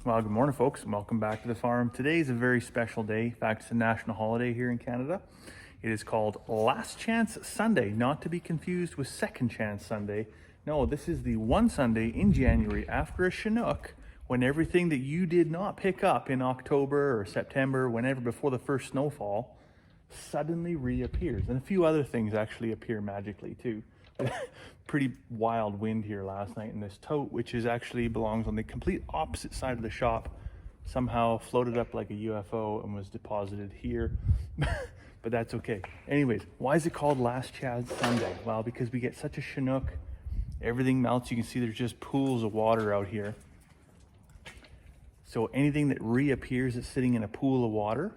Well, good morning, folks, and welcome back to the farm. Today is a very special day. In fact, it's a national holiday here in Canada. It is called Last Chance Sunday, not to be confused with Second Chance Sunday. No, this is the one Sunday in January after a Chinook when everything that you did not pick up in October or September, whenever before the first snowfall, suddenly reappears. And a few other things actually appear magically too. Pretty wild wind here last night, and this tote, which is actually belongs on the complete opposite side of the shop, somehow floated up like a UFO and was deposited here. But that's okay. Anyways, why is it called Last Chance Sunday? Well, because we get such a Chinook, everything melts. You can see there's just pools of water out here. So anything that reappears that's sitting in a pool of water,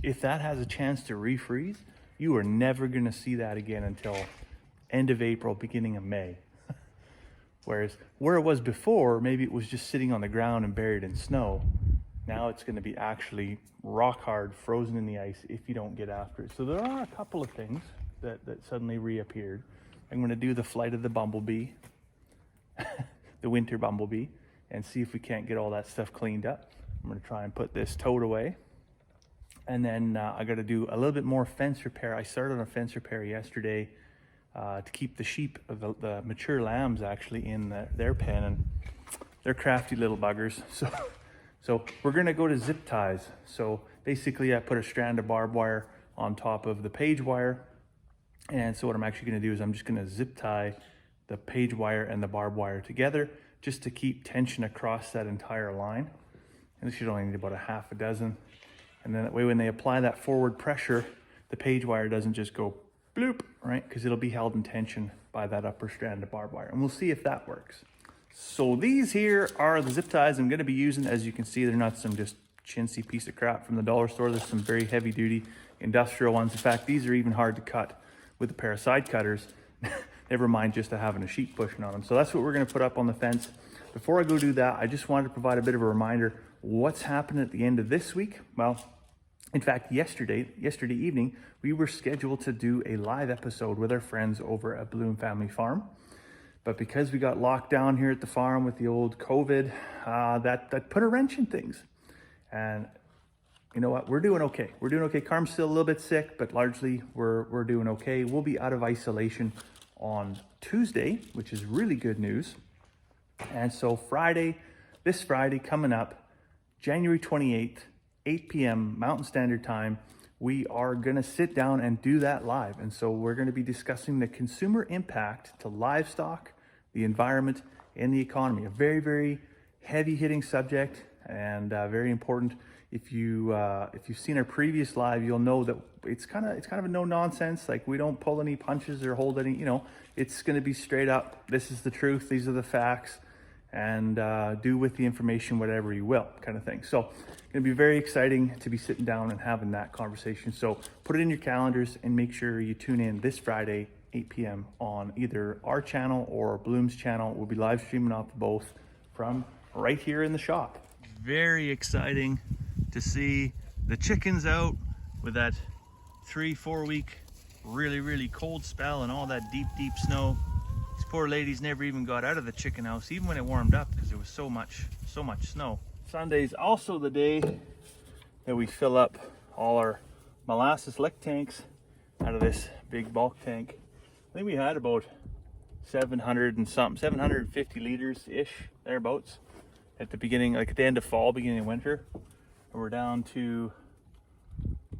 if that has a chance to refreeze, you are never going to see that again until end of April, beginning of May. Whereas where it was before, maybe it was just sitting on the ground and buried in snow. Now it's going to be actually rock hard, frozen in the ice if you don't get after it. So there are a couple of things that suddenly reappeared. I'm going to do the flight of the bumblebee, the winter bumblebee, and see if we can't get all that stuff cleaned up. I'm going to try and put this tote away. And then I got to do a little bit more fence repair. I started on a fence repair yesterday to keep the sheep, the mature lambs actually in their pen, and they're crafty little buggers. So we're gonna go to zip ties. So basically I put a strand of barbed wire on top of the page wire. And so what I'm actually gonna do is I'm just gonna zip tie the page wire and the barbed wire together just to keep tension across that entire line. And this should only need about a half a dozen. And then that way when they apply that forward pressure, the page wire doesn't just go bloop, right? Because it'll be held in tension by that upper strand of barbed wire. And we'll see if that works. So these here are the zip ties I'm gonna be using. As you can see, they're not some just chintzy piece of crap from the dollar store. There's some very heavy duty industrial ones. In fact, these are even hard to cut with a pair of side cutters. Never mind just having a sheep pushing on them. So that's what we're gonna put up on the fence. Before I go do that, I just wanted to provide a bit of a reminder what's happening at the end of this week. Well, in fact, yesterday evening, we were scheduled to do a live episode with our friends over at Bloom Family Farm. But because we got locked down here at the farm with the old COVID, that put a wrench in things. And you know what? We're doing okay. We're doing okay. Carm's still a little bit sick, but largely we're doing okay. We'll be out of isolation on Tuesday, which is really good news. And so this Friday coming up, January 28th, 8 p.m. Mountain Standard Time, we are going to sit down and do that live. And so we're going to be discussing the consumer impact to livestock, the environment, and the economy. A very, very heavy hitting subject and very important. If you've seen our previous live, you'll know that it's kind of a no nonsense. Like, we don't pull any punches or hold any, it's going to be straight up. This is the truth. These are the facts. And do with the information whatever you will, kind of thing. So it's gonna be very exciting to be sitting down and having that conversation. So put it in your calendars and make sure you tune in this Friday, 8 p.m. on either our channel or Bloom's channel. We'll be live streaming off both from right here in the shop. Very exciting to see the chickens out with that 3-4 week really, really cold spell and all that deep snow. These poor ladies never even got out of the chicken house, even when it warmed up, because there was so much snow. Sunday's also the day that we fill up all our molasses lick tanks out of this big bulk tank. I think we had about 700 and something, 750 liters-ish, thereabouts, at the beginning, like at the end of fall, beginning of winter. And we're down to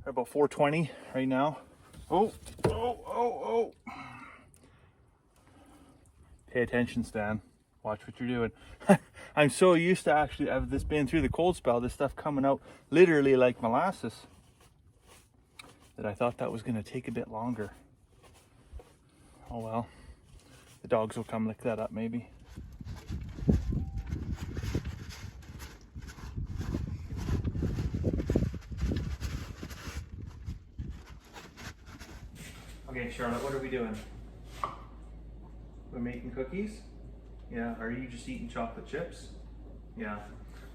about 420 right now. Oh. Pay attention, Stan. Watch what you're doing. I'm so used to actually of this being through the cold spell, this stuff coming out literally like molasses, that I thought that was going to take a bit longer. Oh well. The dogs will come lick that up maybe. Okay, Charlotte, what are we doing? We're making cookies? Yeah, are you just eating chocolate chips? Yeah.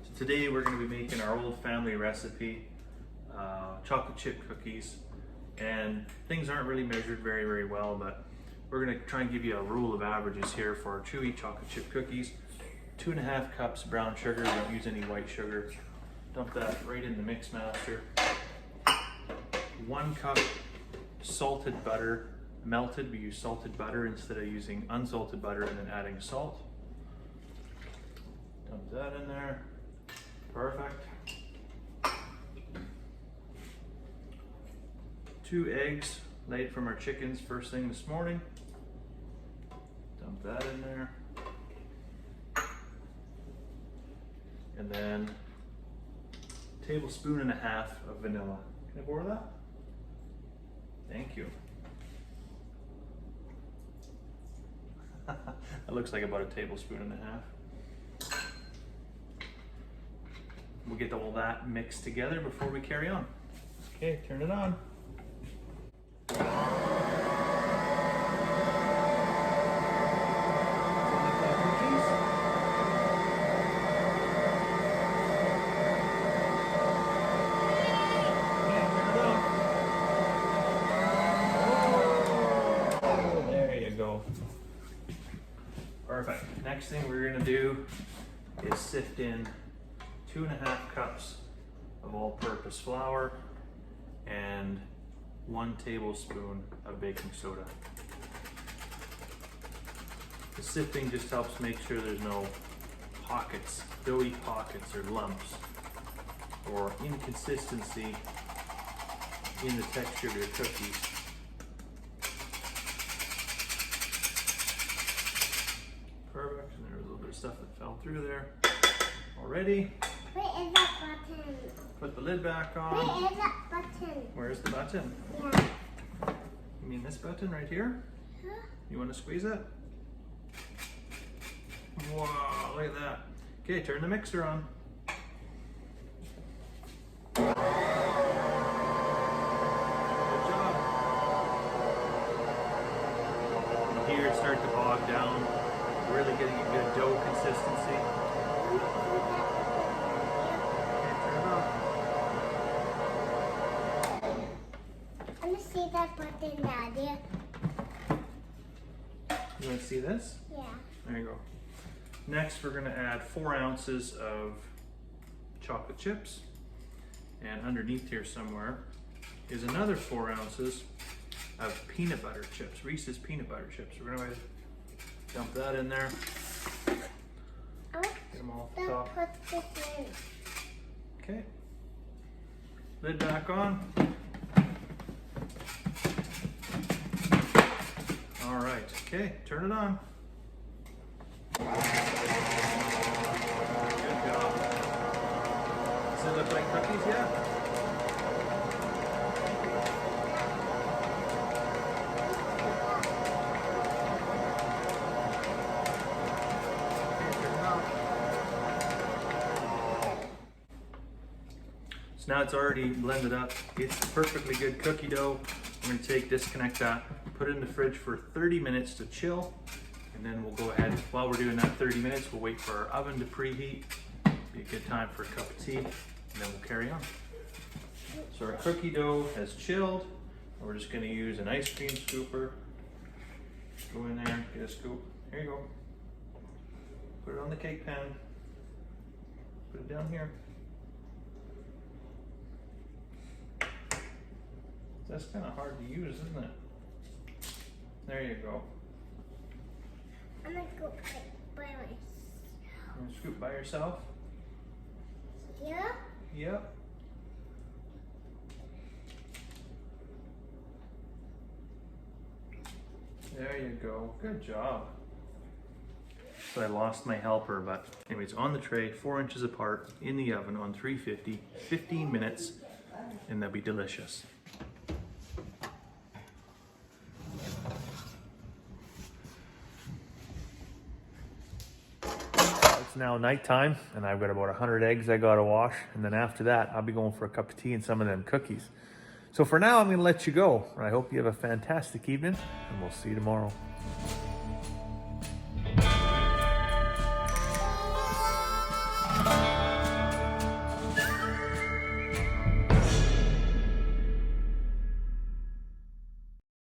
So today we're going to be making our old family recipe, chocolate chip cookies. And things aren't really measured very, very well, but we're going to try and give you a rule of averages here for our chewy chocolate chip cookies. 2.5 cups brown sugar. Don't use any white sugar. Dump that right in the mix master. 1 cup salted butter, melted. We use salted butter instead of using unsalted butter and then adding salt. Dump that in there. Perfect. 2 eggs laid from our chickens first thing this morning. Dump that in there. And then 1.5 tablespoons of vanilla. Can I borrow that? Thank you. That looks like about 1.5 tablespoons. We'll get all that mixed together before we carry on. Okay, turn it on. Perfect. Next thing we're gonna do is sift in 2.5 cups of all-purpose flour and 1 tablespoon of baking soda. The sifting just helps make sure there's no pockets, doughy pockets or lumps or inconsistency in the texture of your cookies. Perfect, and there's a little bit of stuff that fell through there already. Where is that button? Put the lid back on. Where is that button? Where's the button? Yeah. You mean this button right here? Huh? You want to squeeze it? Wow, look at that. Okay, turn the mixer on. Good job. You hear it start to bog down. Really getting a good dough consistency. Okay, turn it off. I want to see that button, Daddy. You want to see this? Yeah. There you go. Next, we're going to add 4 ounces of chocolate chips. And underneath here somewhere is another 4 ounces of peanut butter chips, Reese's peanut butter chips. We're going to dump that in there. Get them all off the top. Put this in. Okay. Lid back on. All right. Okay, turn it on. Good job. Does it look like cookies yet? So now it's already blended up. It's perfectly good cookie dough. We're gonna disconnect that, put it in the fridge for 30 minutes to chill, and then we'll go ahead, while we're doing that 30 minutes, we'll wait for our oven to preheat. Be a good time for a cup of tea, and then we'll carry on. So our cookie dough has chilled, and we're just gonna use an ice cream scooper. Go in there, get a scoop. Here you go. Put it on the cake pan. Put it down here. That's kind of hard to use, isn't it? There you go. I'm going to go by myself. You want to scoop by yourself? Yeah? Yep. There you go. Good job. So I lost my helper, but anyways, on the tray, 4 inches apart, in the oven on 350, 15 minutes, and they'll be delicious. It's now nighttime, and I've got about 100 eggs I gotta wash, and then after that, I'll be going for a cup of tea and some of them cookies. So for now, I'm gonna let you go. I hope you have a fantastic evening, and we'll see you tomorrow.